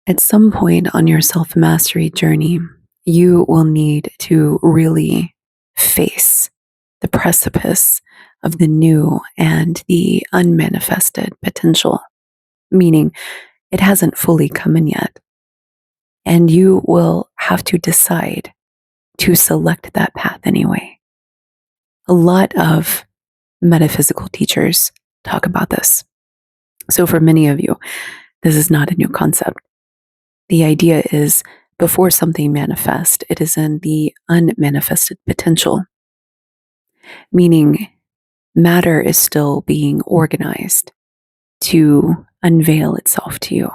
At some point on your self mastery journey, you will need to really face the precipice of the new and the unmanifested potential, meaning it hasn't fully come in yet. And you will have to decide to select that path anyway. A lot of metaphysical teachers talk about this. So for many of you, this is not a new concept. The idea is before something manifests, it is in the unmanifested potential, meaning matter is still being organized to unveil itself to you,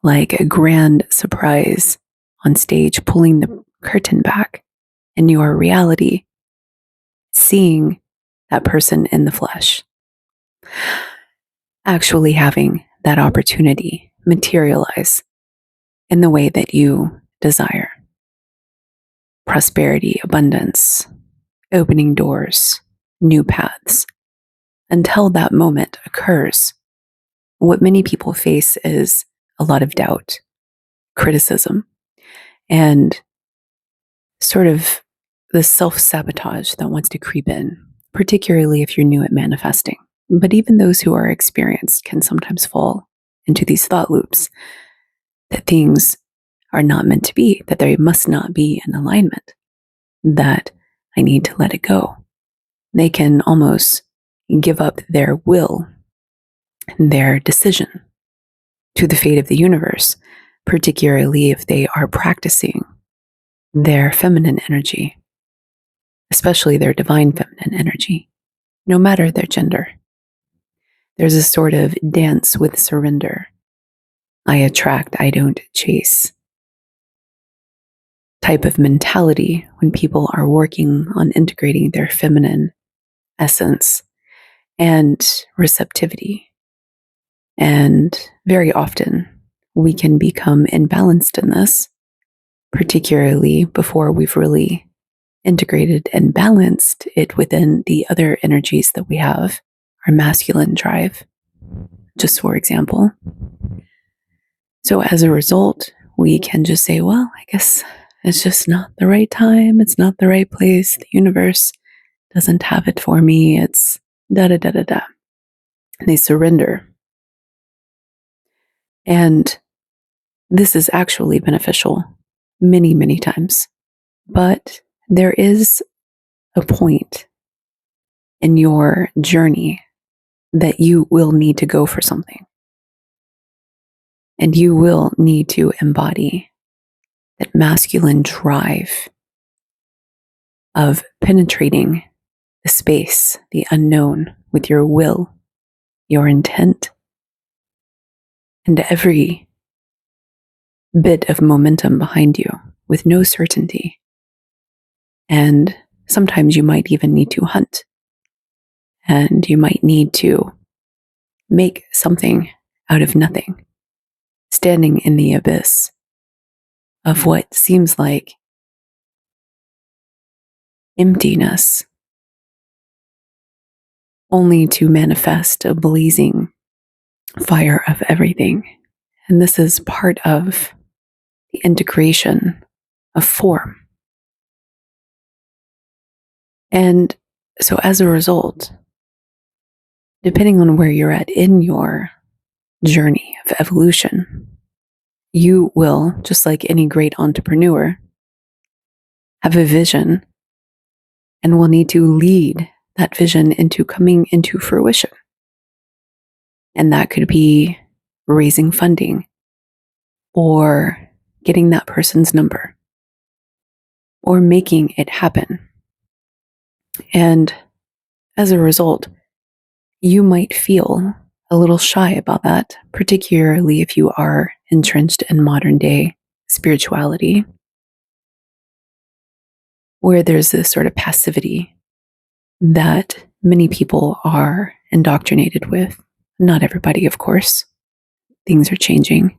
like a grand surprise on stage, pulling the curtain back in your reality, seeing that person in the flesh, actually having that opportunity materialize in the way that you desire. Prosperity, abundance, opening doors, new paths. Until that moment occurs, what many people face is a lot of doubt, criticism, and sort of the self-sabotage that wants to creep in, particularly if you're new at manifesting. But even those who are experienced can sometimes fall into these thought loops that things are not meant to be, that they must not be in alignment, that I need to let it go. They can almost give up their will and their decision to the fate of the universe, particularly if they are practicing their feminine energy, especially their divine feminine energy, no matter their gender. There's a sort of dance with surrender. I attract, I don't chase type of mentality when people are working on integrating their feminine essence and receptivity. And very often we can become imbalanced in this, particularly before we've really integrated and balanced it within the other energies that we have, our masculine drive, just for example. So as a result, we can just say, well, I guess it's just not the right time. It's not the right place. The universe doesn't have it for me. It's da da da da da. And they surrender. And this is actually beneficial many, many times. But there is a point in your journey that you will need to go for something. And you will need to embody that masculine drive of penetrating the space, the unknown, with your will, your intent, and every bit of momentum behind you with no certainty. And sometimes you might even need to hunt. And you might need to make something out of nothing, standing in the abyss of what seems like emptiness, only to manifest a blazing fire of everything. And this is part of the integration of form. And so as a result, depending on where you're at in your journey of evolution, you will, just like any great entrepreneur, have a vision and will need to lead that vision into coming into fruition. And that could be raising funding or getting that person's number or making it happen. And as a result, you might feel a little shy about that, particularly if you are entrenched in modern day spirituality, where there's this sort of passivity that many people are indoctrinated with. Not everybody, of course. Things are changing.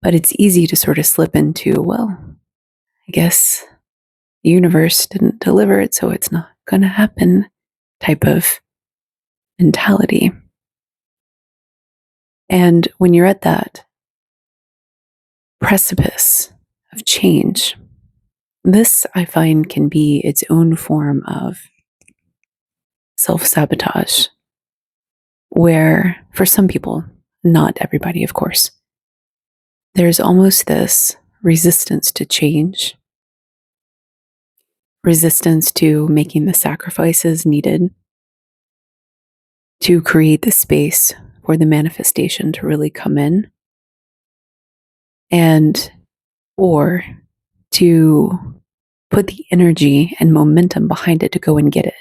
But it's easy to sort of slip into, well, I guess the universe didn't deliver it, so it's not going to happen type of mentality. And when you're at that precipice of change, this I find can be its own form of self-sabotage, where for some people, not everybody, of course, there's almost this resistance to change, resistance to making the sacrifices needed to create the space for the manifestation to really come in, and or to put the energy and momentum behind it to go and get it.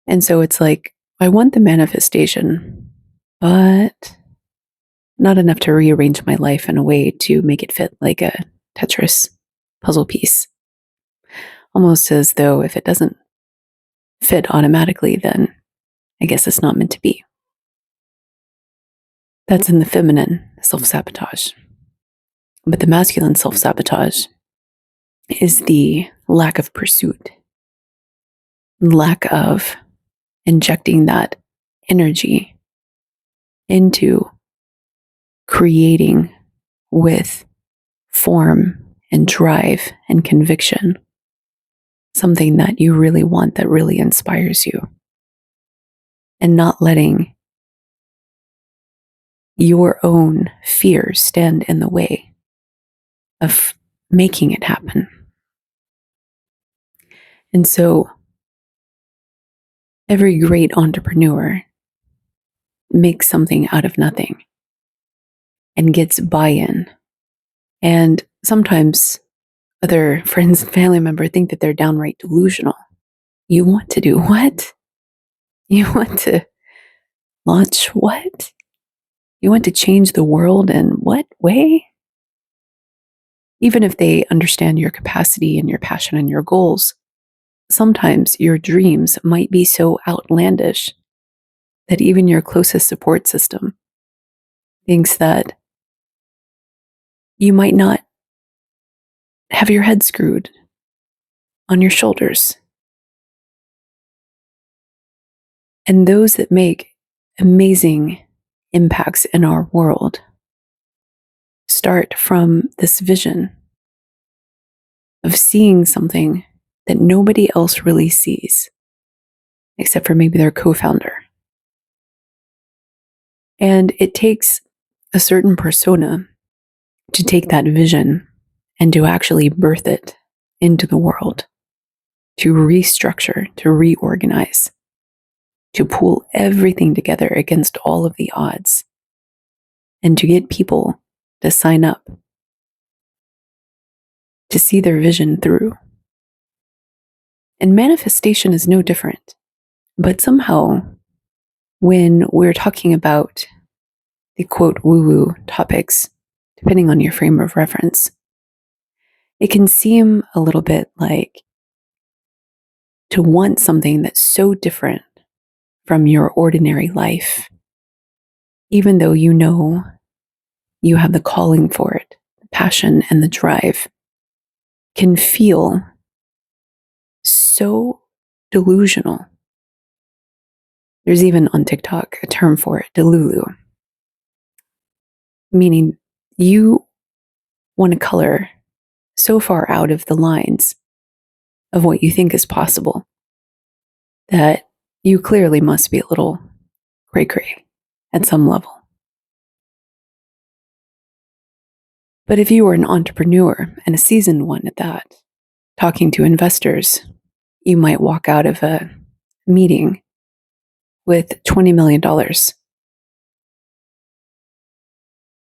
And so it's like, I want the manifestation, but not enough to rearrange my life in a way to make it fit like a Tetris puzzle piece. Almost as though if it doesn't fit automatically, then I guess it's not meant to be. That's in the feminine self-sabotage. But the masculine self-sabotage is the lack of pursuit, lack of injecting that energy into creating with form and drive and conviction something that you really want, that really inspires you, and not letting your own fears stand in the way of making it happen. And so every great entrepreneur makes something out of nothing and gets buy-in. And sometimes other friends and family members think that they're downright delusional. You want to do what? You want to launch what? You want to change the world in what way? Even if they understand your capacity and your passion and your goals, sometimes your dreams might be so outlandish that even your closest support system thinks that you might not have your head screwed on your shoulders. And those that make amazing impacts in our world start from this vision of seeing something that nobody else really sees, except for maybe their co-founder. And it takes a certain persona to take that vision and to actually birth it into the world, to restructure, to reorganize, to pull everything together against all of the odds, and to get people to sign up, to see their vision through. And manifestation is no different. But somehow, when we're talking about the quote woo-woo topics, depending on your frame of reference, it can seem a little bit like to want something that's so different from your ordinary life, even though you know you have the calling for it, the passion and the drive, can feel so delusional. There's even on TikTok a term for it, delulu, meaning you want to color so far out of the lines of what you think is possible that you clearly must be a little cray-cray at some level. But if you were an entrepreneur, and a seasoned one at that, talking to investors, you might walk out of a meeting with $20 million.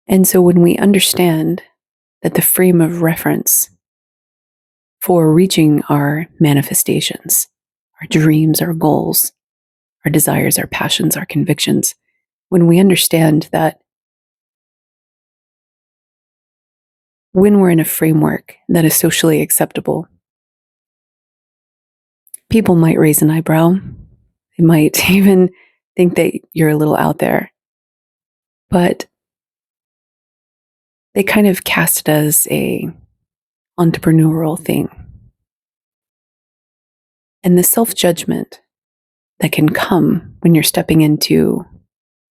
And so when we understand that the frame of reference for reaching our manifestations, our dreams, our goals, our desires, our passions, our convictions, when we understand that when we're in a framework that is socially acceptable, people might raise an eyebrow. They might even think that you're a little out there. But they kind of cast it as a entrepreneurial thing. And the self-judgment that can come when you're stepping into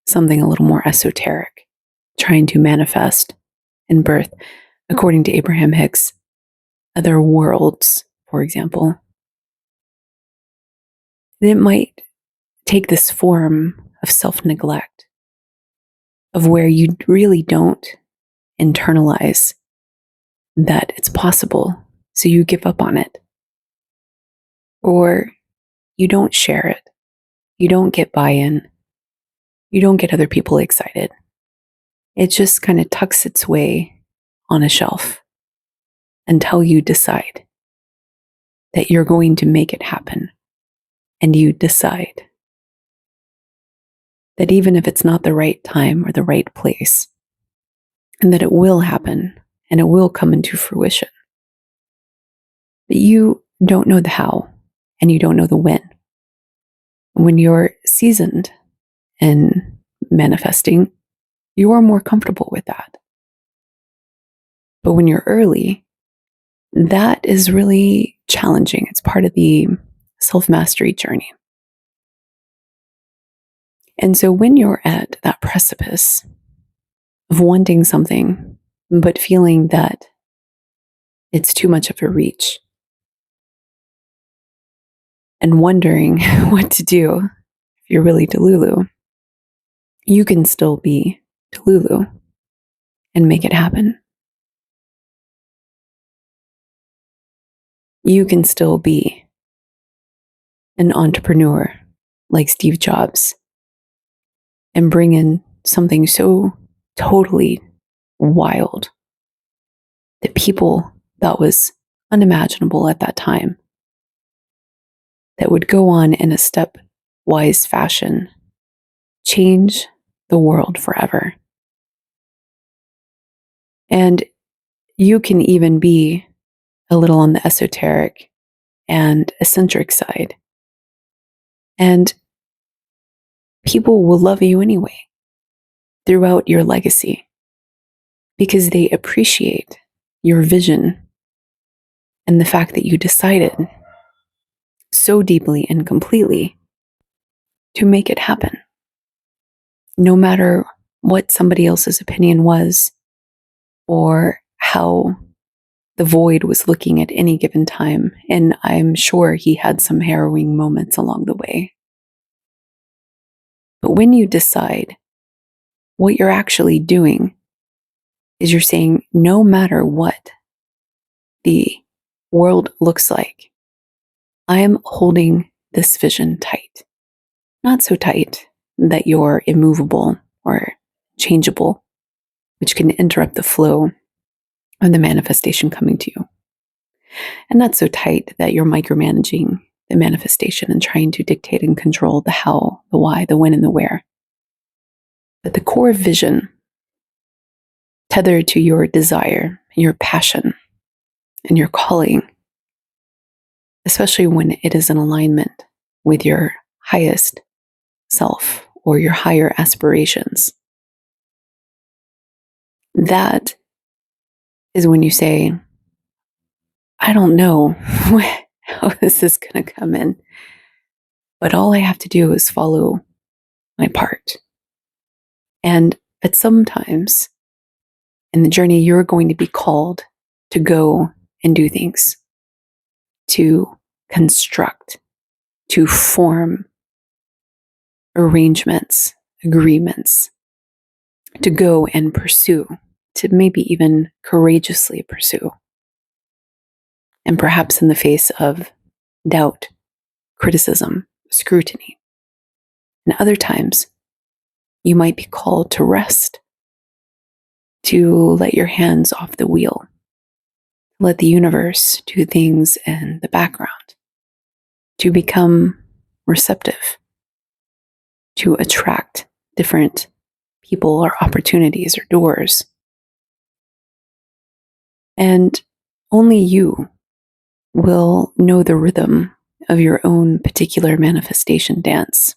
something a little more esoteric trying to manifest and birth, according to Abraham Hicks, other worlds, for example. It might take this form of self-neglect, of where you really don't internalize that it's possible, so you give up on it. Or you don't share it. You don't get buy-in. You don't get other people excited. It just kind of tucks its way on a shelf until you decide that you're going to make it happen. And you decide that even if it's not the right time or the right place, and that it will happen and it will come into fruition, but you don't know the how and you don't know the when. When you're seasoned in manifesting, you are more comfortable with that. But when you're early, that is really challenging. It's part of the self-mastery journey. And so when you're at that precipice of wanting something, but feeling that it's too much of a reach, and wondering what to do if you're really Delulu, you can still be Delulu and make it happen. You can still be an entrepreneur like Steve Jobs and bring in something so totally wild that people thought was unimaginable at that time, that would go on in a stepwise fashion, change the world forever. And you can even be a little on the esoteric and eccentric side. And people will love you anyway throughout your legacy because they appreciate your vision and the fact that you decided so deeply and completely to make it happen. No matter what somebody else's opinion was or how the void was looking at any given time. And I'm sure he had some harrowing moments along the way. But when you decide, what you're actually doing is you're saying, no matter what the world looks like, I am holding this vision tight. Not so tight that you're immovable or changeable, which can interrupt the flow of the manifestation coming to you. And not so tight that you're micromanaging the manifestation and trying to dictate and control the how, the why, the when, and the where. But the core vision, tethered to your desire, your passion, and your calling, especially when it is in alignment with your highest self or your higher aspirations, that is when you say, I don't know how this is going to come in, but all I have to do is follow my part. And at some times in the journey, you're going to be called to go and do things, to construct, to form arrangements, agreements, to go and pursue, to maybe even courageously pursue. And perhaps in the face of doubt, criticism, scrutiny. And other times, you might be called to rest, to let your hands off the wheel, let the universe do things in the background, to become receptive, to attract different people or opportunities or doors. And only you will know the rhythm of your own particular manifestation dance.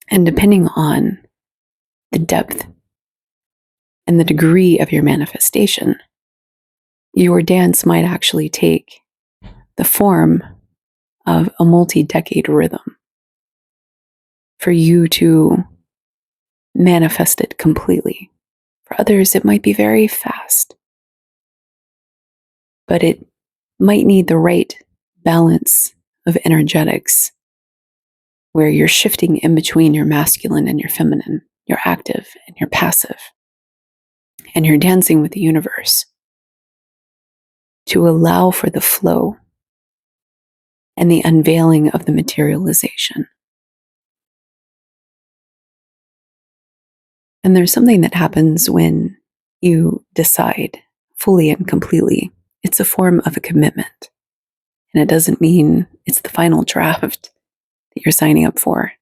And depending on the depth and the degree of your manifestation, your dance might actually take the form of a multi-decade rhythm for you to manifest it completely For others, it might be very fast, but it might need the right balance of energetics where you're shifting in between your masculine and your feminine, your active and your passive, and you're dancing with the universe to allow for the flow and the unveiling of the materialization. And there's something that happens when you decide fully and completely. It's a form of a commitment. And it doesn't mean it's the final draft that you're signing up for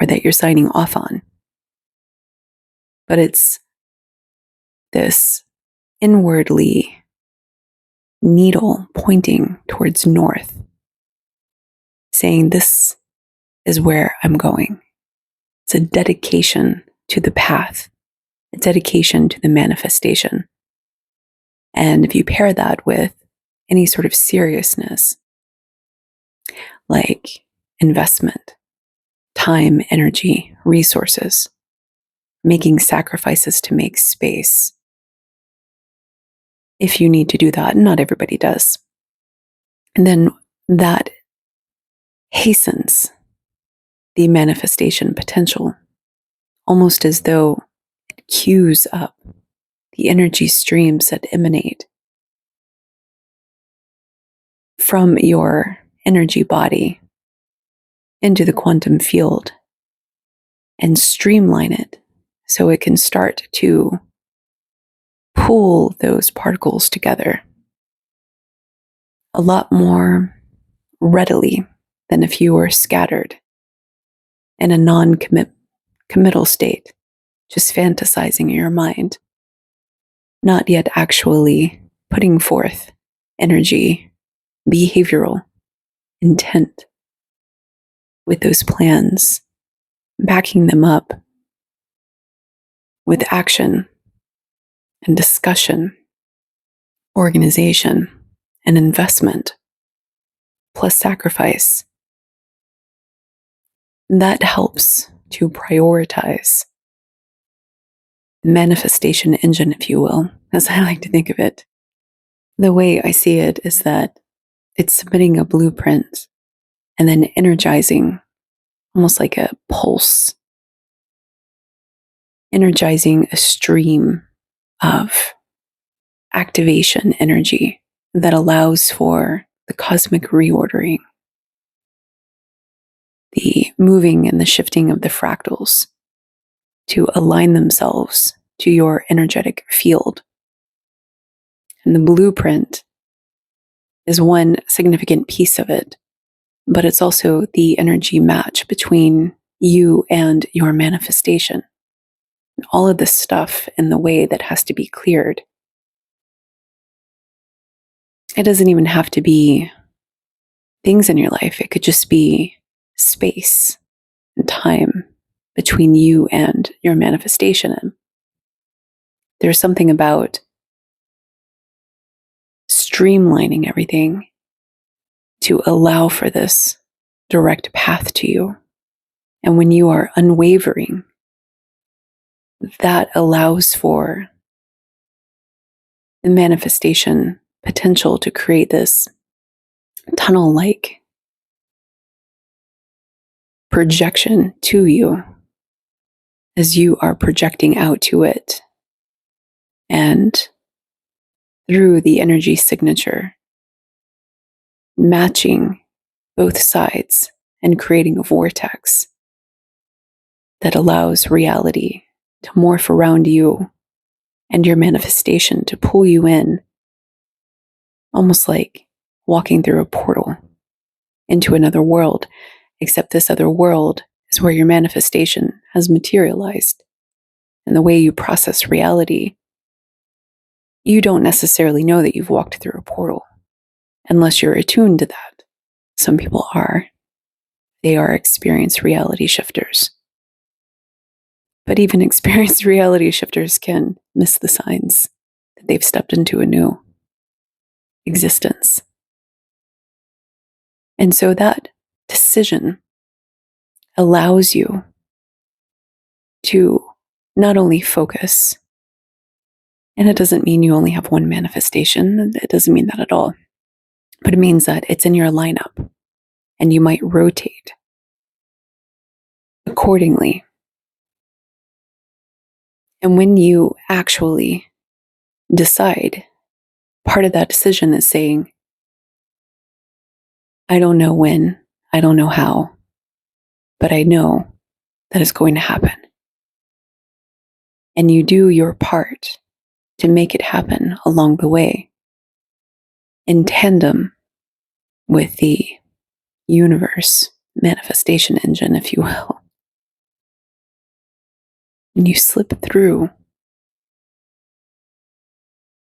or that you're signing off on. But it's this inwardly needle pointing towards north, saying, this is where I'm going. It's a dedication to the path, a dedication to the manifestation. And if you pair that with any sort of seriousness, like investment, time, energy, resources, making sacrifices to make space, if you need to do that, not everybody does, and then that hastens the manifestation potential, almost as though it cues up the energy streams that emanate from your energy body into the quantum field and streamline it so it can start to pull those particles together a lot more readily than if you were scattered in a non-committal state, just fantasizing in your mind, not yet actually putting forth energy, behavioral intent with those plans, backing them up with action and discussion, organization, and investment, plus sacrifice. That helps to prioritize the manifestation engine, if you will, as I like to think of it. The way I see it is that it's submitting a blueprint and then energizing, almost like a pulse, energizing a stream of activation energy that allows for the cosmic reordering, the moving and the shifting of the fractals to align themselves to your energetic field. And the blueprint is one significant piece of it, but it's also the energy match between you and your manifestation. And all of this stuff in the way that has to be cleared. It doesn't even have to be things in your life. It could just be space and time between you and your manifestation. And there's something about streamlining everything to allow for this direct path to you. And when you are unwavering, that allows for the manifestation potential to create this tunnel-like projection to you as you are projecting out to it. And through the energy signature, matching both sides and creating a vortex that allows reality to morph around you and your manifestation to pull you in, almost like walking through a portal into another world, except this other world is where your manifestation has materialized. And the way you process reality, you don't necessarily know that you've walked through a portal unless you're attuned to that. Some people are. They are experienced reality shifters. But even experienced reality shifters can miss the signs that they've stepped into a new existence. And so that decision allows you to not only focus And it doesn't mean you only have one manifestation. It doesn't mean that at all. But it means that it's in your lineup and you might rotate accordingly. And when you actually decide, part of that decision is saying, I don't know when, I don't know how, but I know that it's going to happen. And you do your part to make it happen along the way, in tandem with the universe manifestation engine, if you will. And you slip through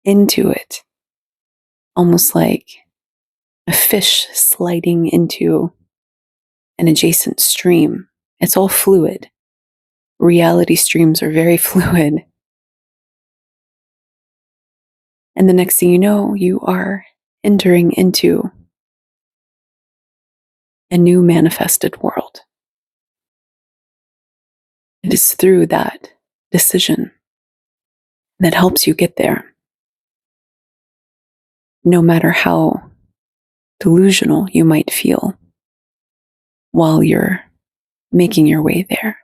into it, almost like a fish sliding into an adjacent stream. It's all fluid. Reality streams are very fluid. And the next thing you know, you are entering into a new manifested world. It is through that decision that helps you get there, no matter how delusional you might feel while you're making your way there.